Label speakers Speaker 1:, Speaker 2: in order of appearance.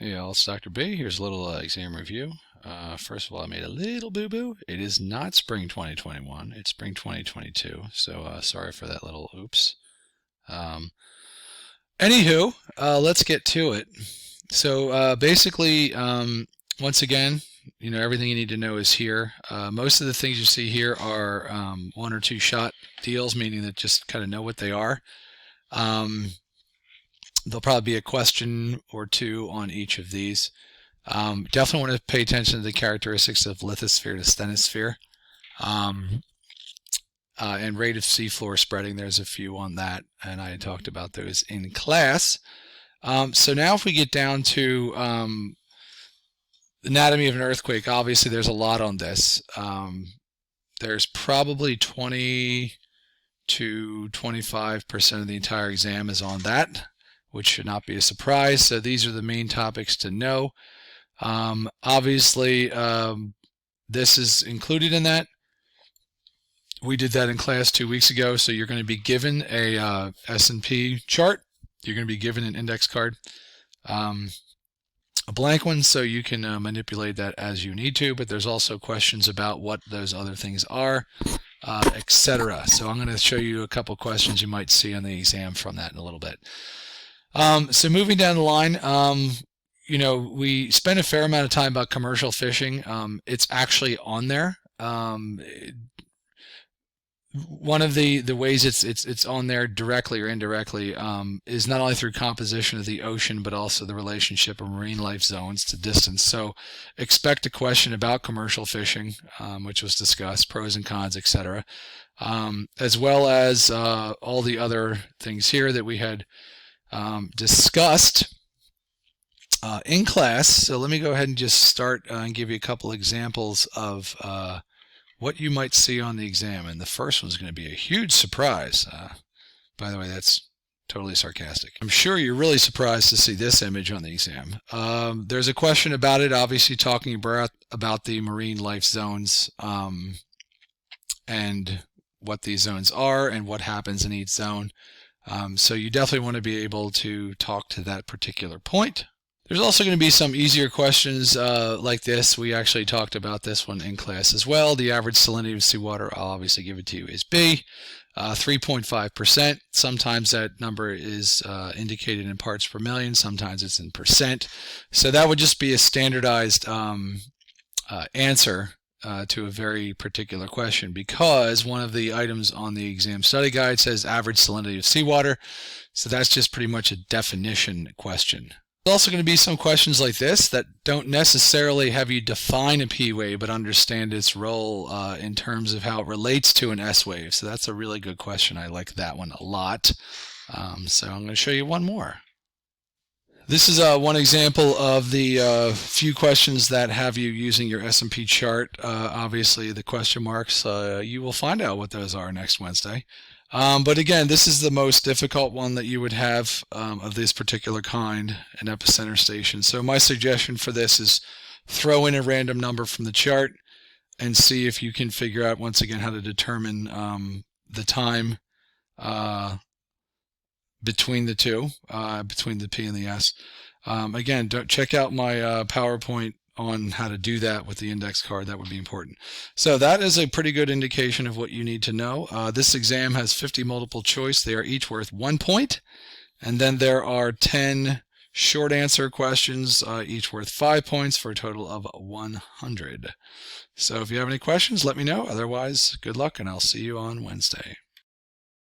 Speaker 1: Hey all, it's Dr. B. Here's a little exam review. First of all, I made a little boo-boo. It is not spring 2021, it's spring 2022, so sorry for that little oops. Anywho, let's get to it. So basically, once again, everything you need to know is here. Most of the things you see here are one or two shot deals, meaning that just kind of know what they are. There'll probably be a question or two on each of these. Definitely want to pay attention to the characteristics of lithosphere to stenosphere. And rate of seafloor spreading, there's a few on that, and I talked about those in class. So now if we get down to anatomy of an earthquake, obviously there's a lot on this. There's probably 20 to 25% of the entire exam is on that, which should not be a surprise. So these are the main topics to know. Obviously, this is included in that. We did that in class 2 weeks ago, so you're going to be given a S&P chart. You're going to be given an index card, a blank one, so you can manipulate that as you need to, but there's also questions about what those other things are, etc. So I'm going to show you a couple questions you might see on the exam from that in a little bit. So moving down the line, we spent a fair amount of time about commercial fishing. It's actually on there. One of the ways it's on there directly or indirectly is not only through composition of the ocean, but also the relationship of marine life zones to distance. So expect a question about commercial fishing, which was discussed, pros and cons, etc., as well as all the other things here that we had discussed in class. So let me go ahead and just start and give you a couple examples of what you might see on the exam. And the first one's going to be a huge surprise. By the way, that's totally sarcastic. I'm sure you're really surprised to see this image on the exam. There's a question about it, obviously talking about the marine life zones and what these zones are and what happens in each zone. So you definitely want to be able to talk to that particular point. There's also going to be some easier questions like this. We actually talked about this one in class as well. The average salinity of seawater, I'll obviously give it to you, is B, 3.5%. Sometimes that number is indicated in parts per million. Sometimes it's in percent. So that would just be a standardized answer to a very particular question, because one of the items on the exam study guide says average salinity of seawater. So that's just pretty much a definition question. There's also going to be some questions like this that don't necessarily have you define a P wave, but understand its role in terms of how it relates to an S wave. So that's a really good question. I like that one a lot. So I'm going to show you one more. This is one example of the few questions that have you using your S&P chart. Obviously, the question marks, you will find out what those are next Wednesday. But again, this is the most difficult one that you would have of this particular kind, an epicenter station. So my suggestion for this is throw in a random number from the chart and see if you can figure out, once again, how to determine the time between the two, between the P and the S. Again, check out my PowerPoint on how to do that with the index card. That would be important. So that is a pretty good indication of what you need to know. This exam has 50 multiple choice. They are each worth 1 point. And then there are 10 short answer questions, each worth 5 points, for a total of 100. So if you have any questions, let me know. Otherwise, good luck, and I'll see you on Wednesday.